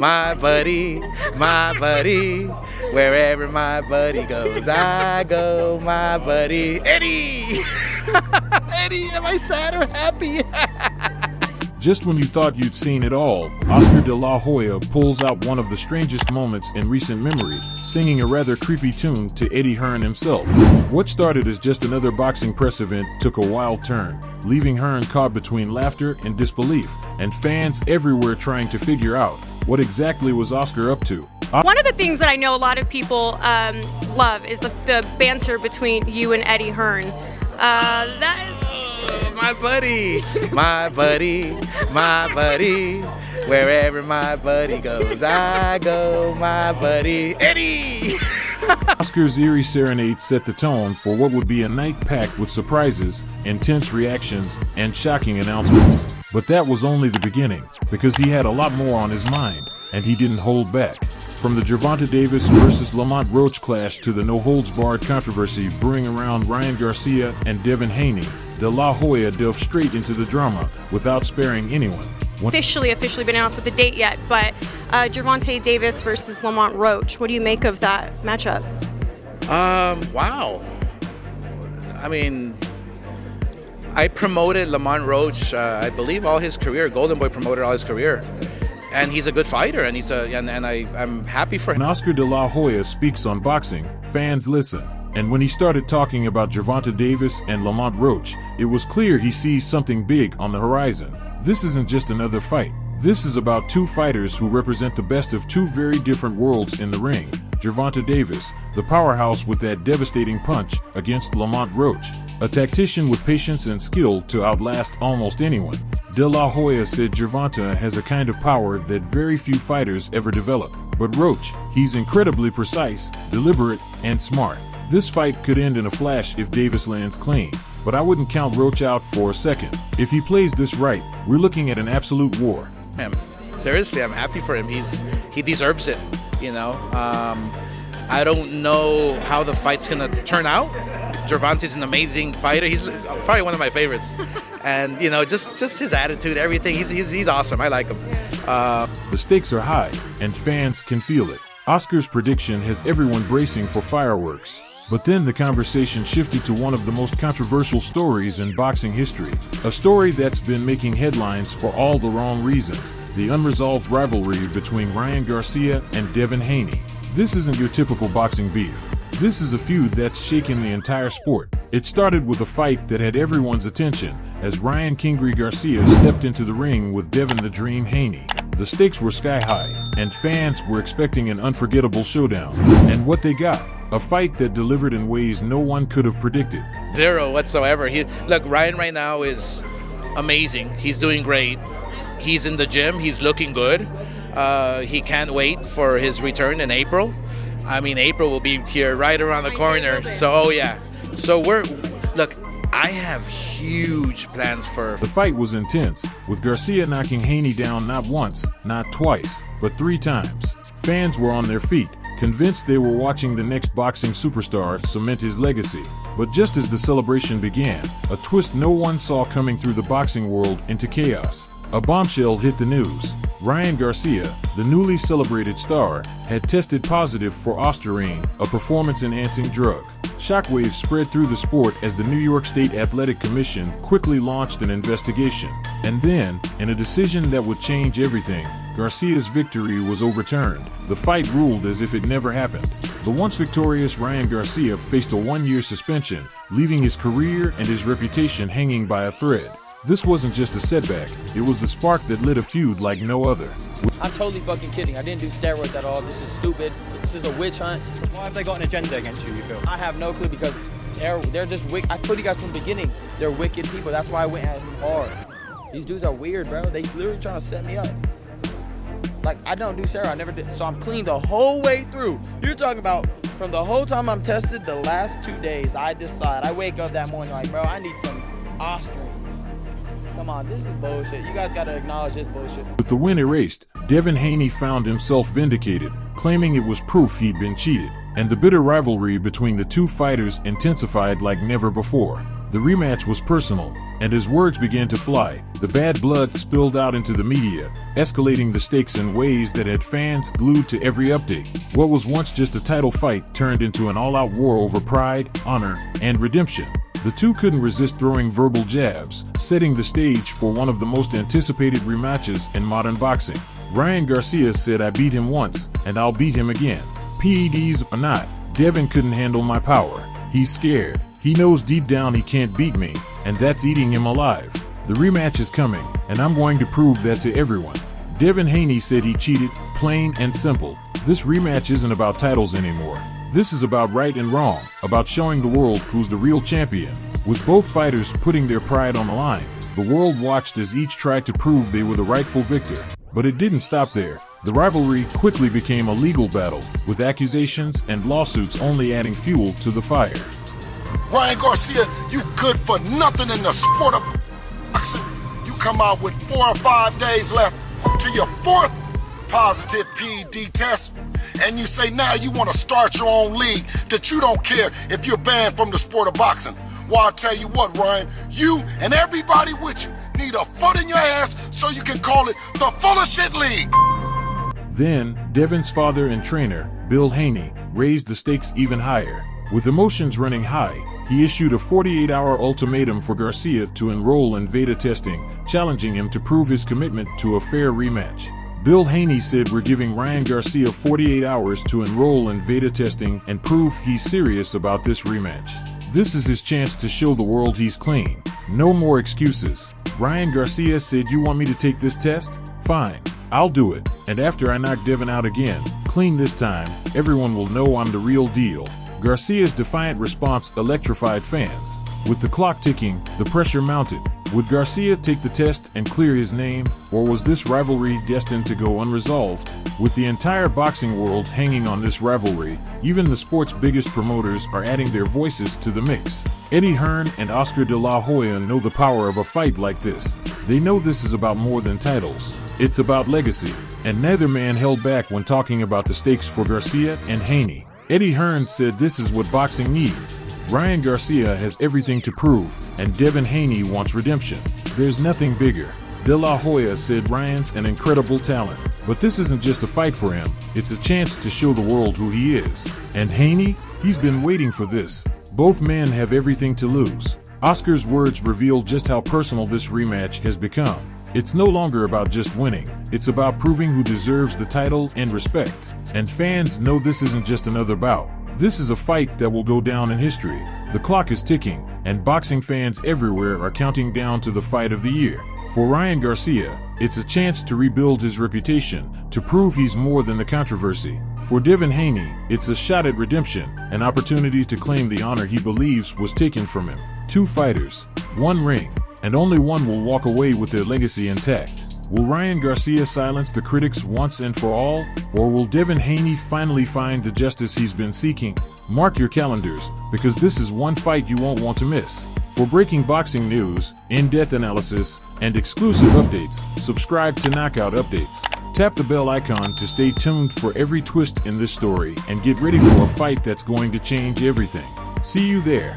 my buddy, my buddy. Wherever my buddy goes, I go, my buddy. Eddie! Eddie, am I sad or happy? Just when you thought you'd seen it all, Oscar de la Hoya pulls out one of the strangest moments in recent memory, singing a rather creepy tune to Eddie Hearn himself. What started as just another boxing press event took a wild turn, leaving Hearn caught between laughter and disbelief, and fans everywhere trying to figure out what exactly was Oscar up to. One of the things that I know a lot of people love is the banter between you and Eddie Hearn. My buddy, my buddy, my buddy. Wherever my buddy goes, I go, my buddy. Eddie! Oscar's eerie serenade set the tone for what would be a night packed with surprises, intense reactions, and shocking announcements. But that was only the beginning, because he had a lot more on his mind, and he didn't hold back. From the Gervonta Davis versus Lamont Roach clash to the no-holds-barred controversy brewing around Ryan Garcia and Devin Haney, de la Hoya delved straight into the drama without sparing anyone. Officially been announced with the date yet, but Gervonta Davis versus Lamont Roach. What do you make of that matchup? Wow. I mean, I promoted Lamont Roach, I believe all his career. Golden Boy promoted all his career. And he's a good fighter, and I'm happy for him. When Oscar de la Hoya speaks on boxing, fans listen. And when he started talking about Gervonta Davis and Lamont Roach, it was clear he sees something big on the horizon. This isn't just another fight. This is about two fighters who represent the best of two very different worlds in the ring. Gervonta Davis, the powerhouse with that devastating punch, against Lamont Roach, a tactician with patience and skill to outlast almost anyone. De la Hoya said Gervonta has a kind of power that very few fighters ever develop. But Roach, he's incredibly precise, deliberate, and smart. This fight could end in a flash if Davis lands clean, but I wouldn't count Roach out for a second. If he plays this right, we're looking at an absolute war. Seriously, I'm happy for him. He deserves it, you know. I don't know how the fight's gonna turn out. Gervonta's an amazing fighter. He's probably one of my favorites, and you know, just his attitude, everything. He's awesome. I like him. The stakes are high, and fans can feel it. Oscar's prediction has everyone bracing for fireworks. But then the conversation shifted to one of the most controversial stories in boxing history. A story that's been making headlines for all the wrong reasons. The unresolved rivalry between Ryan Garcia and Devin Haney. This isn't your typical boxing beef. This is a feud that's shaken the entire sport. It started with a fight that had everyone's attention as Ryan "Kingry" Garcia stepped into the ring with Devin "the Dream" Haney. The stakes were sky high, and fans were expecting an unforgettable showdown. And what they got? A fight that delivered in ways no one could have predicted. Zero whatsoever. Look, Ryan right now is amazing. He's doing great. He's in the gym. He's looking good. He can't wait for his return in April. I mean, April will be here right around the corner. So, oh yeah. So look, I have huge plans for... The fight was intense, with Garcia knocking Haney down not once, not twice, but 3 times. Fans were on their feet, convinced they were watching the next boxing superstar cement his legacy. But just as the celebration began, a twist no one saw coming through the boxing world into chaos. A bombshell hit the news. Ryan Garcia, the newly celebrated star, had tested positive for ostarine, a performance-enhancing drug. Shockwaves spread through the sport as the New York State Athletic Commission quickly launched an investigation. And then, in a decision that would change everything, Garcia's victory was overturned. The fight ruled as if it never happened. The once victorious Ryan Garcia faced a 1-year suspension, leaving his career and his reputation hanging by a thread. This wasn't just a setback, it was the spark that lit a feud like no other. I'm totally fucking kidding. I didn't do steroids at all. This is stupid. This is a witch hunt. Why have they got an agenda against you, you feel? I have no clue because they're just wicked. I told you guys from the beginning, they're wicked people. That's why I went at them hard. These dudes are weird, bro. They literally trying to set me up. Like, I don't do steroids. I never did. So I'm clean the whole way through. You're talking about from the whole time I'm tested, the last 2 days, I decide. I wake up that morning like, bro, I need some ostarine. Come on, this is bullshit. You guys gotta acknowledge this bullshit. With the win erased, Devin Haney found himself vindicated, claiming it was proof he'd been cheated, and the bitter rivalry between the two fighters intensified like never before. The rematch was personal, and as words began to fly, the bad blood spilled out into the media, escalating the stakes in ways that had fans glued to every update. What was once just a title fight turned into an all-out war over pride, honor, and redemption. The two couldn't resist throwing verbal jabs, setting the stage for one of the most anticipated rematches in modern boxing. Ryan Garcia said, "I beat him once, and I'll beat him again. PEDs or not, Devin couldn't handle my power. He's scared. He knows deep down he can't beat me, and that's eating him alive. The rematch is coming, and I'm going to prove that to everyone." Devin Haney said he cheated, plain and simple. This rematch isn't about titles anymore. This is about right and wrong, about showing the world who's the real champion. With both fighters putting their pride on the line, the world watched as each tried to prove they were the rightful victor. But it didn't stop there. The rivalry quickly became a legal battle, with accusations and lawsuits only adding fuel to the fire. Ryan Garcia, you good for nothing in the sport of boxing. You come out with 4 or 5 days left to your 4th positive PED test, and you say now you want to start your own league, that you don't care if you're banned from the sport of boxing. Well, I'll tell you what, Ryan, you and everybody with you need a foot in your ass so you can call it the Full of Shit League. Then, Devin's father and trainer, Bill Haney, raised the stakes even higher. With emotions running high, he issued a 48-hour ultimatum for Garcia to enroll in VEDA testing, challenging him to prove his commitment to a fair rematch. Bill Haney said, "We're giving Ryan Garcia 48 hours to enroll in VEDA testing and prove he's serious about this rematch. This is his chance to show the world he's clean. No more excuses." Ryan Garcia said, "You want me to take this test? Fine, I'll do it. And after I knock Devin out again, clean this time, everyone will know I'm the real deal." Garcia's defiant response electrified fans. With the clock ticking, the pressure mounted. Would Garcia take the test and clear his name, or was this rivalry destined to go unresolved? With the entire boxing world hanging on this rivalry, even the sport's biggest promoters are adding their voices to the mix. Eddie Hearn and Oscar de la Hoya know the power of a fight like this. They know this is about more than titles. It's about legacy, and neither man held back when talking about the stakes for Garcia and Haney. Eddie Hearn said, "This is what boxing needs. Ryan Garcia has everything to prove, and Devin Haney wants redemption. There's nothing bigger." De La Hoya said, "Ryan's an incredible talent, but this isn't just a fight for him, it's a chance to show the world who he is. And Haney, he's been waiting for this. Both men have everything to lose." Oscar's words reveal just how personal this rematch has become. It's no longer about just winning, it's about proving who deserves the title and respect. And fans know this isn't just another bout. This is a fight that will go down in history. The clock is ticking, and boxing fans everywhere are counting down to the fight of the year. For Ryan Garcia, it's a chance to rebuild his reputation, to prove he's more than the controversy. For Devin Haney, it's a shot at redemption, an opportunity to claim the honor he believes was taken from him. 2 fighters, 1 ring, and only one will walk away with their legacy intact. Will Ryan Garcia silence the critics once and for all, or will Devin Haney finally find the justice he's been seeking? Mark your calendars, because this is one fight you won't want to miss. For breaking boxing news, in-depth analysis, and exclusive updates, subscribe to Knockout Updates. Tap the bell icon to stay tuned for every twist in this story, and get ready for a fight that's going to change everything. See you there.